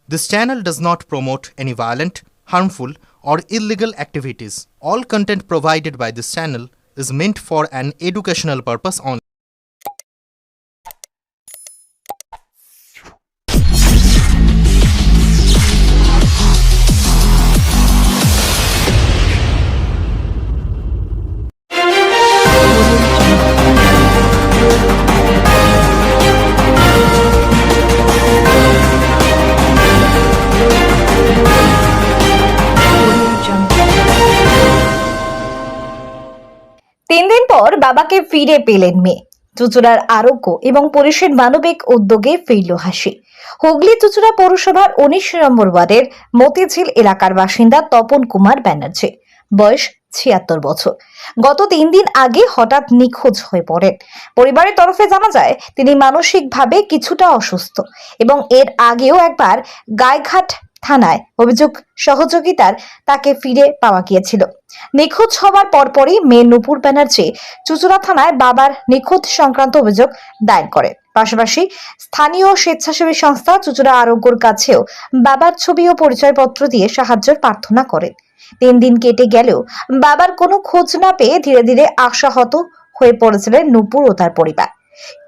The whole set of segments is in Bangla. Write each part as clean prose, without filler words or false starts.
This channel does not promote any violent, harmful, or illegal activities. All content provided by this channel is meant for an educational purpose only. তিন দিন পর বাবাকে ফিরে পেলেন মেয়ে। চুঁচুড়ার আরোগ্য এবং পুলিশের মানবিক উদ্যোগে ফিরল হাসি। হুগলি চুঁচুড়া পৌরসভার ১৯ নম্বর ওয়ার্ডের মতিঝিল এলাকার বাসিন্দা তপন কুমার ব্যানার্জি, বয়স ৭৬ বছর। গত ৩ দিন আগে হঠাৎ নিখোঁজ হয়ে পড়েন। পরিবারের তরফে জানা যায় তিনি মানসিকভাবে কিছুটা অসুস্থ এবং এর আগেও একবার গাইঘাট থানায় অভিযোগ সহযোগিতার তাকে ফিরে পাওয়া গিয়েছিল। নিখোঁজ হওয়ার পরপরই মেয়ে নূপুর ব্যানার্জি চুঁচুড়া থানায় বাবার নিখোঁজ সংক্রান্ত অভিযোগ দায়ের করেন। পাশাপাশি স্থানীয় স্বেচ্ছাসেবী সংস্থা চুঁচুড়া আরোগ্যর কাছেও বাবার ছবি ও পরিচয়পত্র দিয়ে সাহায্যের প্রার্থনা করেন। ৩ দিন কেটে গেলেও বাবার কোনো খোঁজ না পেয়ে ধীরে ধীরে আশাহত হয়ে পড়েছিলেন নূপুর ও তার পরিবার।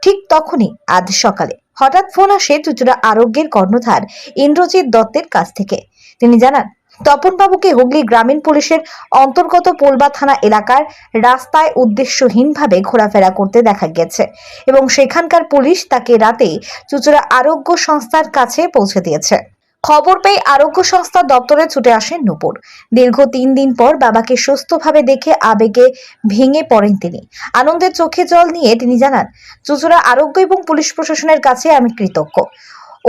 ঠিক তখনই আজ সকালে হঠাৎ ফোন আসে চুঁচুড়া আরোগ্যের কর্ণধার ইন্দ্রজিৎ দত্তের কাছ থেকে। তিনি জানান, তপনবাবুকে হুগলি গ্রামীণ পুলিশের অন্তর্গত পোলবা থানা এলাকার রাস্তায় উদ্দেশ্যহীনভাবে ঘোরাফেরা করতে দেখা গেছে এবং সেখানকার পুলিশ তাকে রাতে চুঁচুড়া আরোগ্য সংস্থার কাছে পৌঁছে দিয়েছে। খবর পেয়ে আরোগ্য সংস্থার দপ্তরে ছুটে আসেন নূপুর। দীর্ঘ ৩ দিন পর বাবাকে সুস্থভাবে দেখে আবেগে ভেঙে পড়েন তিনি। আনন্দের চোখে জল নিয়ে তিনি জানান, চুঁচুড়া আরোগ্য এবং পুলিশ প্রশাসনের কাছে আমি কৃতজ্ঞ।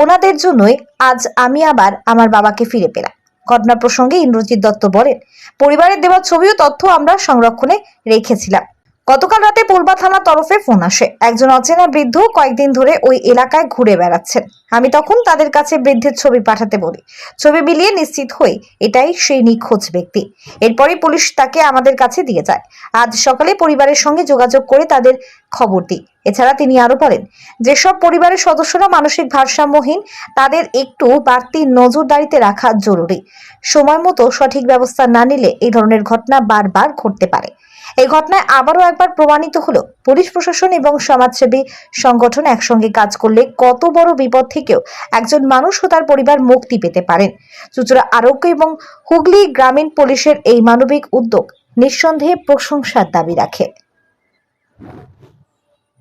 ওনাদের জন্যই আজ আমি আবার আমার বাবাকে ফিরে পেলাম। ঘটনা প্রসঙ্গে ইন্দ্রজিৎ দত্ত বলেন, পরিবারের দেওয়া ছবি ও তথ্য আমরা সংরক্ষণে রেখেছিলাম। গতকাল রাতে পোলবা থানার তরফে ফোন আসে, একজন অচেনা বৃদ্ধ কয়েকদিন ধরে ওই এলাকায় ঘুরে বেড়াচ্ছেন। আমি তখন তাদের কাছে বৃদ্ধের ছবি পাঠাতে বলি। ছবি মিলিয়ে নিশ্চিত হই এটাই সেই নিখোঁজ ব্যক্তি। এরপরই পুলিশ তাকে আমাদের কাছে দিয়ে যায়। আজ সকালে পরিবারের সঙ্গে যোগাযোগ করে তাদের খবর দিই। এছাড়া তিনি আরো বলেন, যেসব পরিবারের সদস্যরা মানসিক ভারসাম্যহীন তাদের একটু বাড়তি নজরদারিতে রাখা জরুরি। সময় মতো সঠিক ব্যবস্থা না নিলে এই ধরনের ঘটনা বারবার ঘটতে পারে। এই ঘটনায় আবারও একবার প্রমাণিত হলো পুলিশ প্রশাসন এবং সমাজসেবী সংগঠন একসঙ্গে কাজ করলে কত বড় বিপদ থেকেও একজন মানুষ ও তার পরিবার মুক্তি পেতে পারেন। চুঁচুড়া আরোগ্য এবং হুগলি গ্রামীণ পুলিশের এই মানবিক উদ্যোগ নিঃসন্দেহে প্রশংসার দাবি রাখে।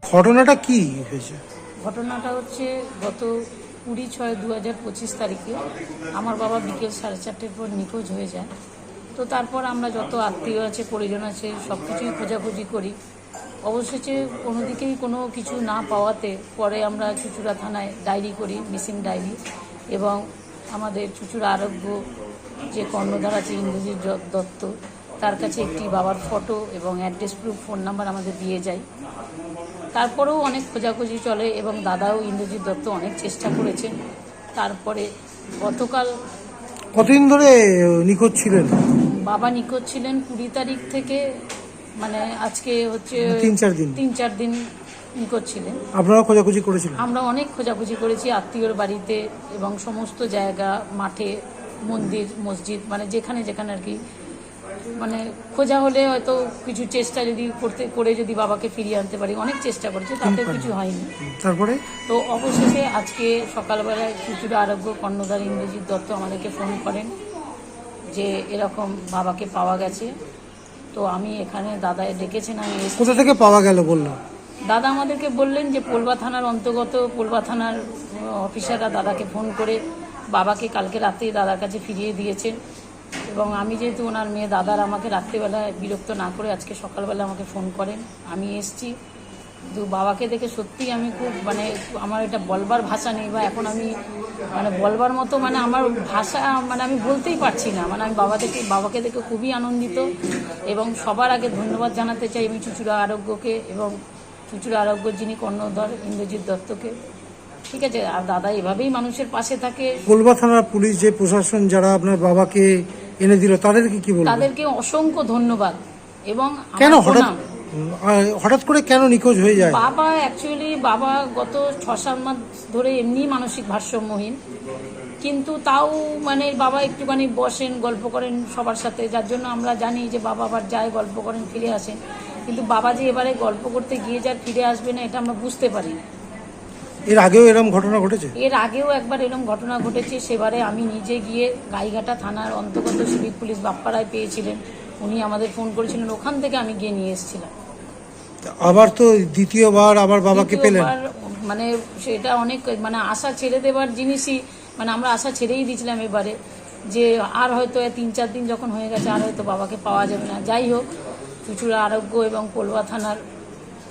ঘটনাটা কি হয়েছে? ঘটনাটা হচ্ছে গত 20/6/2025 তারিখে আমার বাবা বিকেল 4:30 পর নিখোঁজ হয়ে যায়। তো তারপর আমরা যত আত্মীয় আছে, পরিজন আছে, সব কিছুই খোঁজাখুঁজি করি। অবশেষে কোনো দিকেই কোনো কিছু না পাওয়াতে পরে আমরা চুঁচুড়া থানায় ডায়েরি করি, মিসিং ডায়েরি, এবং আমাদের চুঁচুড়া আরোগ্য যে কর্ণধার আছে ইন্দ্রজিৎ দত্ত, তার কাছে একটি বাবার ফটো এবং অ্যাড্রেস প্রুফ, ফোন নাম্বার আমাদের দিয়ে যায়। তারপরেও অনেক খোঁজাখুঁজি চলে এবং দাদাও ইন্দ্রজিৎ দত্ত অনেক চেষ্টা করেছেন। তারপরে গতকাল কতদিন ধরে নিখোঁজ ছিলেন? বাবা নিখোঁজ ছিলেন 20 তারিখ থেকে, মানে আজকে হচ্ছে 3-4 দিন নিখোঁজ ছিলেন। আপনারা খোঁজাখুঁজি করেছিলেন? আমরা অনেক খোঁজাখুঁজি করেছি আত্মীয়র বাড়িতে এবং সমস্ত জায়গা, মাঠে, মন্দির, মসজিদ, মানে যেখানে যেখানে আর কি, মানে খোঁজা হলে হয়তো কিছু চেষ্টা যদি করে যদি বাবাকে ফিরিয়ে আনতে পারি, অনেক চেষ্টা করেছে, তাতে কিছু হয়নি। তারপরে তো অবশেষে আজকে সকালবেলায় চুঁচুড়া আরোগ্য কর্ণধার ইন্দ্রজিৎ দত্ত আমাদেরকে ফোন করেন যে এরকম বাবাকে পাওয়া গেছে। তো আমি এখানে দাদা ডেকেছেন, আমি কোথা থেকে পাওয়া গেল বললো? দাদা আমাদেরকে বললেন যে পোলবা থানার অন্তর্গত পোলবা থানার অফিসাররা দাদাকে ফোন করে বাবাকে কালকে রাতেই দাদার কাছে ফিরিয়ে দিয়েছেন। এবং আমি যেহেতু ওনার মেয়ে, দাদার আমাকে রাত্রিবেলায় বিরক্ত না করে আজকে সকালবেলা আমাকে ফোন করেন, আমি এসছি। কিন্তু বাবাকে দেখে সত্যিই আমি খুব, মানে আমার এটা বলবার ভাষা নেই, বা এখন আমি মানে বলবার মতো, মানে আমার ভাষা, মানে আমি বলতেই পারছি না। মানে আমি বাবাকে দেখে খুবই আনন্দিত এবং সবার আগে ধন্যবাদ জানাতে চাই আমি চুঁচুড়া আরোগ্যকে এবং চুঁচুড়া আরোগ্যর যিনি কর্ণধার ইন্দ্রজিৎ দত্তকে। ঠিক আছে, আর দাদা এভাবেই মানুষের পাশে থাকে। পোলবা থানার পুলিশ, যে প্রশাসন, যারা আপনার বাবাকে এনে দিল, তাদেরকে কি বলবেন? তাদেরকে অসংখ্য ধন্যবাদ। এবং কেন হঠাৎ করে কেন নিখোঁজ হয়ে যায়? বাবা অ্যাকচুয়ালি বাবা গত 6-7 মাস ধরে এমনি মানসিক ভারসাম্যহীন কিন্তু তাও মানে বাবা একটুখানি বসেন, গল্প করেন সবার সাথে, যার জন্য আমরা জানি যে বাবা আবার যায়, গল্প করেন, ফিরে আসেন। কিন্তু বাবা যে এবারে গল্প করতে গিয়ে যার ফিরে আসবে না, এটা আমরা বুঝতে পারি না। এর আগেও এরকম ঘটনা ঘটেছে? এর আগেও একবার এরকম ঘটনা ঘটেছে, সেবারে আমি নিজে গিয়ে গাইঘাটা থানার অন্তর্গত সিভিক পুলিশ বাপ্পারায় পেয়েছিলেন, উনি আমাদের ফোন করেছিলেন, ওখান থেকে আমি গিয়ে নিয়ে এসেছিলাম। আবার তো দ্বিতীয়বার আবার বাবাকে পেলেন? দ্বিতীয়বার মানে সেটা অনেক মানে আশা ছেড়ে দেবার জিনিসই, মানে আমরা আশা ছেড়েই দিয়েছিলাম এবারে, যে আর হয়তো 3-4 দিন যখন হয়ে গেছে আর হয়তো বাবাকে পাওয়া যাবে না। যাই হোক, চুঁচুড়া আরোগ্য এবং পোলবা থানার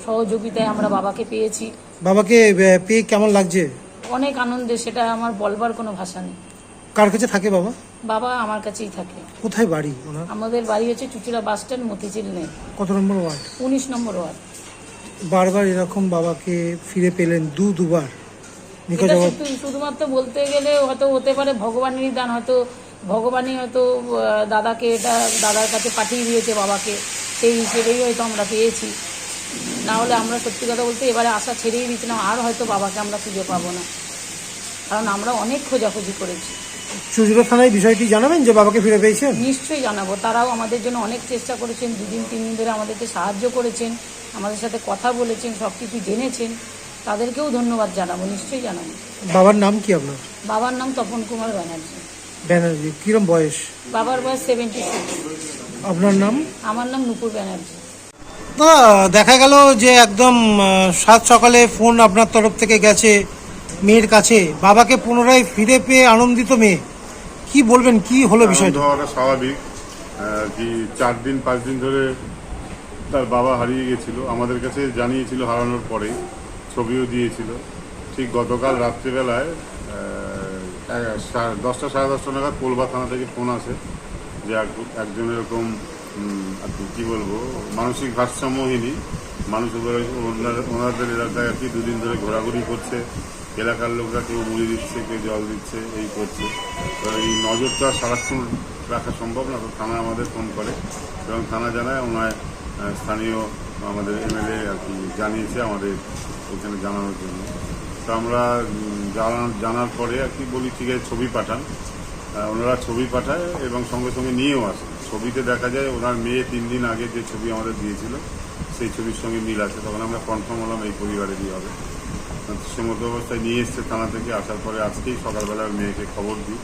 সহযোগিতায় আমরা বাবাকে পেয়েছি। বাবাকে পেয়ে কেমন লাগছে? অনেক আনন্দে, সেটা আমার বলবার কোনো ভাষা নেই। কার কাছে থাকে বাবা? বাবা আমার কাছেই থাকে। কোথায় বাড়ি ওনার? আমাদের বাড়ি হচ্ছে চুঁচুড়া বাস স্ট্যান্ড, মতিঝিল নেই, কত নম্বর ওয়ার্ড? 19 নম্বর ওয়ার্ড। বারবার এরকম বাবাকে ফিরে পেলেন, দুবার নিখোঁজ এটা হওয়ার। শুধুমাত্র বলতে গেলে হয়তো হতে পারে ভগবানেরই দান, হয়তো ভগবানই হয়তো দাদাকে এটা দাদার কাছে পাঠিয়ে দিয়েছে বাবাকে, সেই হিসেবেই হয়তো আমরা পেয়েছি। না হলে আমরা সত্যি কথা বলতে এবারে আশা ছেড়েই দিয়েছিলাম, আর হয়তো বাবাকে আমরা খুঁজে পাবো না, কারণ আমরা অনেক খোঁজাখুঁজি করেছি। চুঁচুড়া থানায় বিষয়টি জানাবেন যে বাবাকে ফিরে পেয়েছেন? নিশ্চয়ই জানাবো, তারাও আমাদের জন্য অনেক চেষ্টা করেছেন, 2-3 দিন ধরে আমাদেরকে সাহায্য করেছেন, আমাদের সাথে কথা বলেছেন, সব কিছু জেনেছেন, তাদেরকেও ধন্যবাদ জানাবো, নিশ্চয়ই জানাবো। বাবার নাম কি আপনার? বাবার নাম তপন কুমার ব্যানার্জি। ব্যানার্জি। কিরম বয়স? বাবার বয়স 76। আপনার নাম? আমার নাম নুপুর ব্যানার্জি। দেখা গেল যে একদম সাত সকালে ফোন আপনার তরফ থেকে গেছে মেয়ের কাছে, বাবাকে পুনরায় ফিরে পেয়ে আনন্দিত মেয়ে, কি বলবেন, কি হলো বিষয়টা? হওয়াটা স্বাভাবিক। কি 4-5 দিন ধরে তার বাবা হারিয়ে গেছিল, আমাদের কাছে জানিয়েছিল হারানোর পরেই, ছবিও দিয়েছিল। ঠিক গতকাল রাত্রিবেলায় 10টা সাড়ে 10টা নাগাদ পোলবা থানা থেকে ফোন আসে যে একজন এরকম আর কি বলবো, মানসিক ভারসাম্যহীনই মানুষ ওনাদের এলাকায় আর কি 2 দিন ধরে ঘোরাঘুরি করছে, এলাকার লোকরা কেউ মুড়ি দিচ্ছে, কেউ জল দিচ্ছে, এই করছে। তো এই নজরটা সারাক্ষণ রাখা সম্ভব না, তো থানা আমাদের ফোন করে এবং থানা জানায়, ওনার স্থানীয় আমাদের এমএলএ আর কি জানিয়েছে আমাদের এখানে জানানোর জন্য। তো আমরা জানার পরে আর কি বলি ঠিক আছে ছবি পাঠান, ওনারা ছবি পাঠায় এবং সঙ্গে সঙ্গে নিয়েও আসে। ছবিতে দেখা যায় ওনার মেয়ে 3 দিন আগে যে ছবি আমাদের দিয়েছিল সেই ছবির সঙ্গে মিল আছে, তখন আমরা কনফার্ম হলাম এই পরিবারেরই হবে। সে মতো অবস্থায় নিয়ে এসছে থানা থেকে, আসার পরে আজকেই সকালবেলা মেয়েকে খবর দিই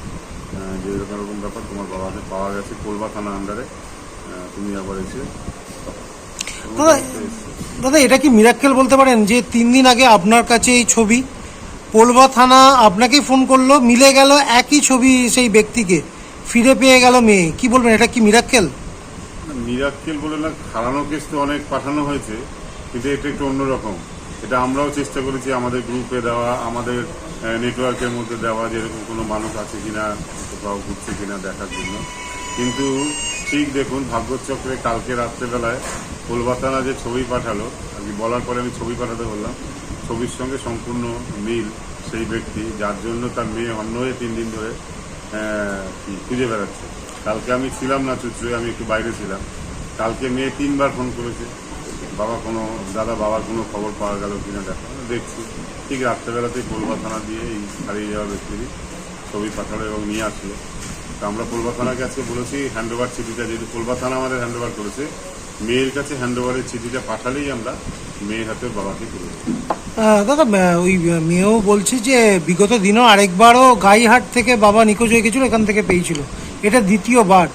যে এরকম এরকম ব্যাপার, তোমার বাবাকে পাওয়া গেছে পোলবা থানা আন্ডারে, তুমি আবার এসে। দাদা এটা কি মিরাক্কেল বলতে পারেন যে 3 দিন আগে আপনার কাছে এই ছবি, পোলবা থানা আপনাকেই ফোন করলো, মিলে গেল একই ছবি, সেই ব্যক্তিকে ফিরে পেয়ে গেল মেয়ে, কি বলবেন, এটা কি মিরাক্কেল? মিরাক্কেল বলে না, হারানো কেস তো অনেক পাঠানো হয়েছে, কিন্তু এটা একটু অন্যরকম। এটা আমরাও চেষ্টা করেছি আমাদের গ্রুপে দেওয়া, আমাদের নেটওয়ার্কের মধ্যে দেওয়া, যে এরকম কোনো মানুষ আছে কিনা, কোথাও ঘুরছে কিনা দেখার জন্য। কিন্তু ঠিক দেখুন ভাগ্যচক্রে কালকে রাত্রেবেলায় পোলবা থানা যে ছবি পাঠালো আর কি, বলার পরে আমি ছবি পাঠাতে বললাম, ছবির সঙ্গে সম্পূর্ণ মিল সেই ব্যক্তি যার জন্য তার মেয়ে অন্য হয়ে 3 দিন ধরে খুঁজে বেড়াচ্ছে। কালকে আমি ছিলাম না চুঁচুড়ে, আমি একটু বাইরে ছিলাম। কালকে মেয়ে 3বার ফোন করেছে, দাদা বাবার কোনো খবর পাওয়া গেল কিনা দেখো, দেখছি। ঠিক রাত্রেবেলাতেই পোলবা থানা দিয়ে এই হারিয়ে যাওয়া ব্যক্তিরই ছবি পাঠালো এবং নিয়ে আসলো। তো আমরা পোলবা থানাকে আজকে বলেছি হ্যান্ডওভার চিঠিটা, যেহেতু পোলবা থানা আমাদের হ্যান্ডওভার করেছে, মেয়ের কাছে হ্যান্ডওভারের চিঠিটা পাঠালেই আমরা মেয়ের হাতে বাবাকে তুলে দেব। দাদা ওই মেয়েও বলছে যে বিগত দিনও আরেকবারও গাইহাট থেকে বাবা নিখোঁজ হয়ে গেছিল, এখান থেকে পেয়েছিল, এটা দ্বিতীয়বার।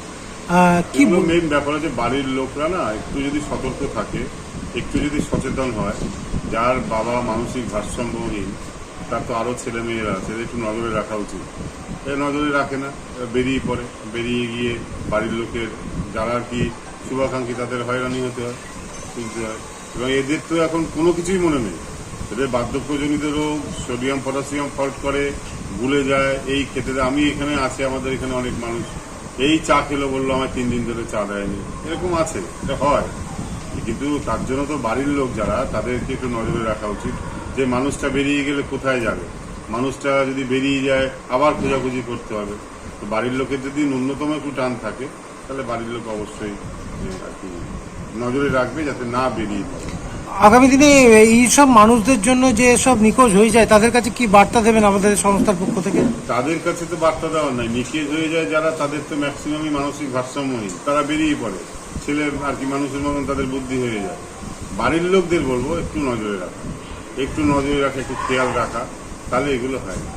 কি মেইন ব্যাপার হচ্ছে বাড়ির লোকরা না একটু যদি সতর্ক থাকে, একটু যদি সচেতন হয়, যার বাবা মানসিক ভারসাম্যহীন তার তো আরও ছেলে মেয়েরা আছে, একটু নজরে রাখা উচিত। নজরে রাখে না, বেরিয়ে পড়ে, বেরিয়ে গিয়ে বাড়ির লোকের যারা আর কি শুভাকাঙ্ক্ষী তাদের হয়রানি হতে হয়, শুনতে হয়। এবং এদের তো এখন কোনো কিছুই মনে নেই, এদের বার্ধক্যজনিত রোগ, সোডিয়াম পটাশিয়াম ফল্ট করে, ভুলে যায় এই খেতে। আমি এখানে আছি, আমাদের এখানে অনেক মানুষ এই চা খেলো বললো আমার 3 দিন ধরে চা দেয়নি, এরকম আছে, এটা হয়। কিন্তু তার জন্য তো বাড়ির লোক যারা, তাদেরকে একটু নজরে রাখা উচিত যে মানুষটা বেরিয়ে গেলে কোথায় যাবে, মানুষটা যদি বেরিয়ে যায় আবার খোঁজাখুঁজি করতে হবে। তো বাড়ির লোকের যদি ন্যূনতম একটু টান থাকে, তাহলে বাড়ির লোক অবশ্যই আর কি নজরে রাখবে যাতে না বেরিয়ে পড়ে। আগামী দিনে এইসব মানুষদের জন্য যে সব নিখোঁজ হয়ে যায় তাদের কাছে কি বার্তা দেবেন আমাদের সংস্থার পক্ষ থেকে? তাদের কাছে তো বার্তা দেওয়ার নাই, নিখোঁজ হয়ে যায় যারা, তাদের তো ম্যাক্সিমামই মানসিক ভারসাম্যহীন, তারা বেরিয়ে পড়ে, ছেলে আর কি মানুষের মতন তাদের বুদ্ধি হয়ে যায়। বাড়ির লোকদের বলবো একটু নজরে রাখা, একটু খেয়াল রাখা, তাহলে এগুলো হয় না।